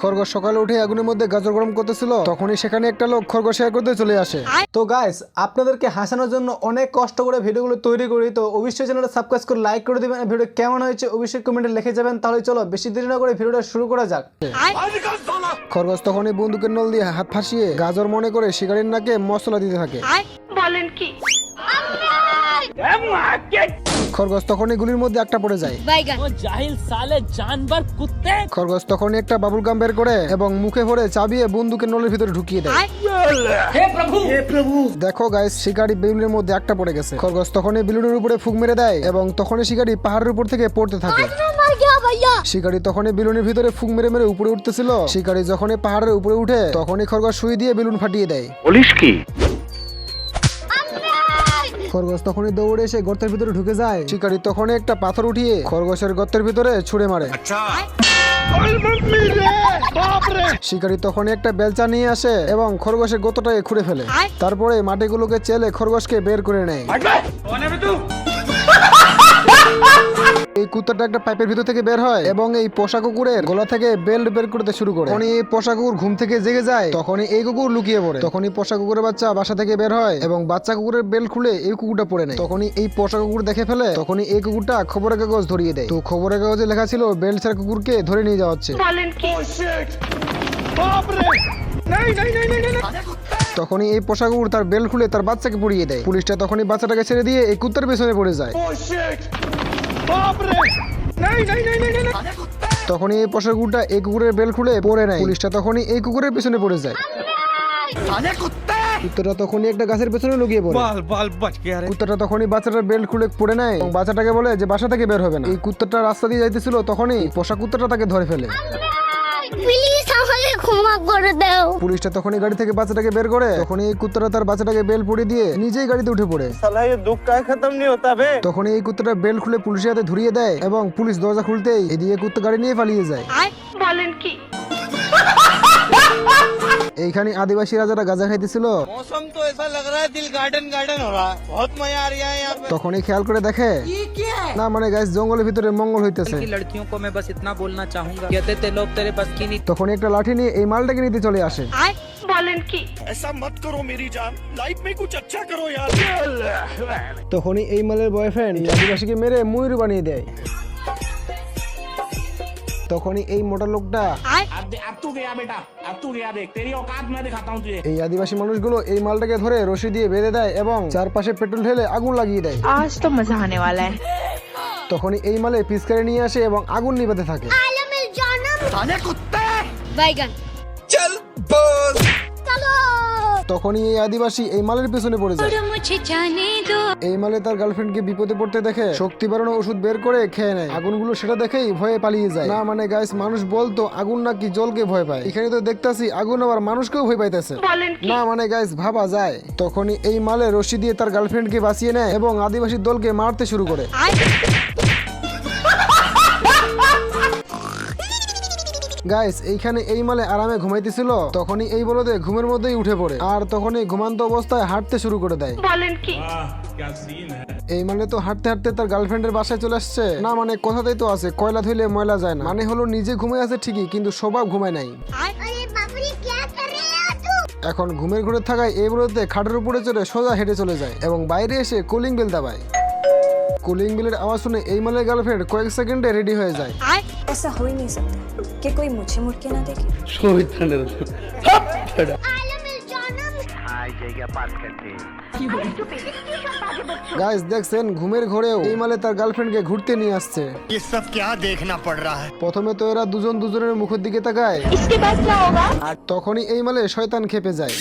খরগোশ সকালে উঠে আগুনের মধ্যে গাজর গরম করতেছিল, তখনই সেখানে একটা লোক খরগোশ শেয়ার করতে চলে আসে। তো গাইস, আপনাদেরকে হাসানোর জন্য অনেক কষ্ট করে ভিডিওগুলো তৈরি করি, তো অবশ্যই চ্যানেলটা সাবস্ক্রাইব করে লাইক করে দিবেন। ভিডিও কেমন হয়েছে অবশ্যই কমেন্টে লিখে যাবেন। তাহলে চলো বেশি দেরি না করে ভিডিওটা শুরু করা যাক। খরগোশ তখনই বন্দুকের নল দিয়ে হাত ফাঁসিয়ে গাজর মনে করে শিকারীর নাকে মশলা দিতে থাকে। বলেন কি? খরগোশ তখনই গুলির মধ্যে একটা পড়ে যায়। খরগোশ তখনই একটা বাবুল গাম বের করে এবং মুখে ভরে চাবিয়ে বন্দুকের নলের ভিতরে ঢুকিয়ে দেয়। দেখো গাইস, শিকারী বেলুনের মধ্যে একটা পড়ে গেছে। খরগোশ তখনই বেলুনের উপরে ফুক মেরে দেয় এবং তখনই শিকারী পাহাড়ের উপর থেকে পড়তে থাকে। শিকারী তখনই বেলুনের ভিতরে ফুক মেরে মেরে উপরে উঠতেছিল। শিকারী যখনই পাহাড়ের উপরে উঠে তখনই খরগোশ সুই দিয়ে বেলুন ফাটিয়ে দেয়। পুলিশ কি? খরগোশ তখনই দৌড়ে এসে গর্তের ভিতরে ঢুকে যায়। শিকারী তখনই একটা পাথর উঠিয়ে খরগোশের গর্তের ভিতরে ছুঁড়ে মারে। শিকারী তখনই একটা বেলচা নিয়ে আসে এবং খরগোশের গর্তটাকে খুঁড়ে ফেলে। তারপরে মাটিগুলোকে চেলে খরগোশকে বের করে নেয়। এই কুত্তাটা একটা পাইপের ভিতর থেকে বের হয় এবং এই পোষা কুকুরের গলা থেকে বেল্ট বের করতে শুরু করে। তখনই এই পোষা কুকুর ঘুম থেকে জেগে যায়। তখনই এই কুকুর লুকিয়ে পড়ে। তখনই পোষা কুকুরের বাচ্চা বাসা থেকে বের হয় এবং বাচ্চা কুকুরের বেল্ট খুলে এই কুকুরটা পড়ে নেয়। তখনই এই পোষা কুকুর দেখে ফেলে। তখনই এই কুকুরটা খবরের কাগজ ধরিয়ে দেয়। তো খবরের কাগজে লেখা ছিল বেল্ট ছাড়া কুকুরকে ধরে নিয়ে যাওয়া হচ্ছে। বলেন কি? তখনই এই পোষা কুকুর তার বেল্ট খুলে তার বাচ্চাকে পড়িয়ে দেয়। পুলিশটা তখনই বাচ্চাটাকে ছেড়ে দিয়ে এই কুত্তার পেছনে পড়ে যায়। তখনই এই পোষা কুকুরটা এই কুকুরের বেল্ট খুলে পড়ে নেয়। পুলিশটা তখনই এই কুকুরের পেছনে পড়ে যায়। কুত্তাটা তখনই একটা গাছের পেছনে লুকিয়ে পড়ে। কুত্তাটা তখনই বাচ্চাটার বেল্ট খুলে পড়ে নেয় এবং বাচ্চাটাকে বলে যে বাসা থেকে বের হবে না। এই কুত্তাটা রাস্তা দিয়ে যাইতেছিল, তখনই পোষা কুত্তাটা তাকে ধরে ফেলে। পুলিশটা তখনই গাড়ি থেকে বাচ্চাটাকে বের করে। তখনই এই কুত্তাটা তার বাচ্চাটাকে বেল পরিয়ে দিয়ে নিজেই গাড়িতে উঠে পড়ে। তখনই এই কুত্তাটা বেল খুলে পুলিশের হাতে ধরিয়ে দেয় এবং পুলিশ দরজা খুলতেই এদিকে কুত্তা গাড়ি নিয়ে পালিয়ে যায়। বলেন কি? এইখানে আদিবাসী রাজারা গাঁজা খাইতেছিল। তখনই খেয়াল করে দেখে না, মানে গাইস জঙ্গলের ভিতরে মঙ্গল হইতেছে। তখন একটা লাঠি নিয়ে এই মালটাকে নিতে চলে আসে। বলেন কি? তখনই এই মালের বয়ফ্রেন্ড আদিবাসীকে মেরে ময়ূর বানিয়ে দেয়। তখনই এই মোটা লোকটা এই আদিবাসী মানুষগুলো এই মালটাকে ধরে রশি দিয়ে বেঁধে দেয় এবং চারপাশে পেট্রোল ঢেলে আগুন লাগিয়ে দেয়। আজ তো মজা আনে ওয়ালা হ্যায়। তখনই এই মালে পিচকারি নিয়ে আসে এবং আগুন নিভাতে থাকে। তখনই এই আদিবাসী এই মালের পেছনে পড়ে যায়। এই মালে তার গার্লফ্রেন্ডকে বিপদে পড়তে দেখে শক্তি বাড়ানো ওষুধ বের করে খেয়ে নেয়। আগুনগুলো সেটা দেখেই ভয়ে পালিয়ে যায়। না মানে গাইস, মানুষ বলতো আগুন নাকি জলকে ভয় পায়, এখানে তো দেখতাছি আগুন আবার মানুষকেও ভয় পাইতেছে। না মানে গাইস, ভাবা যায়। তখনই এই মালে রশি দিয়ে তার গার্লফ্রেন্ডকে বাঁচিয়ে নেয় এবং আদিবাসী দলকে মারতে শুরু করে। গাইস, এইখানে এই মালে আরামে ঘুমাইতেছিল। তখনই এই বলদে ঘুমের মধ্যেই উঠে পড়ে আর তখনই ঘুমান্ত অবস্থায় হাঁটতে শুরু করে দেয়। বলেন কি? এই মানে তো হাঁটতে হাঁটতে তার গার্লফ্রেন্ডের বাসায় চলে আসছে। না মানে কথাতেই তো আছে কয়লা ধুইলে ময়লা যায় না, মানে হলো নিজে ঘুমাই আছে ঠিকই কিন্তু স্বভাব ঘুমায় নাই। এখন ঘুমের ঘুরে থাকায় এই বলদে খাটের উপরে চড়ে সোজা হেঁটে চলে যায় এবং বাইরে এসে কুলিং বেল দাবায়। কুলিং বেলের আওয়াজ শুনে এই মালের গার্লফ্রেন্ড কয়েক সেকেন্ডে রেডি হয়ে যায়। ऐसा हो ही नहीं सकता कि कोई मुझे मुड़ के ना देखे। গাইস দেখছেন, ঘুমের ঘরেও এই মালে তার গার্লফ্রেন্ডকে ঘুরতে নিয়ে আসছে। ये सब क्या देखना पड़ रहा है? প্রথমে তো এরা দুজন দুজনের মুখের দিকে তাকায়। তখনই এই মালে শয়তান খেপে যায়।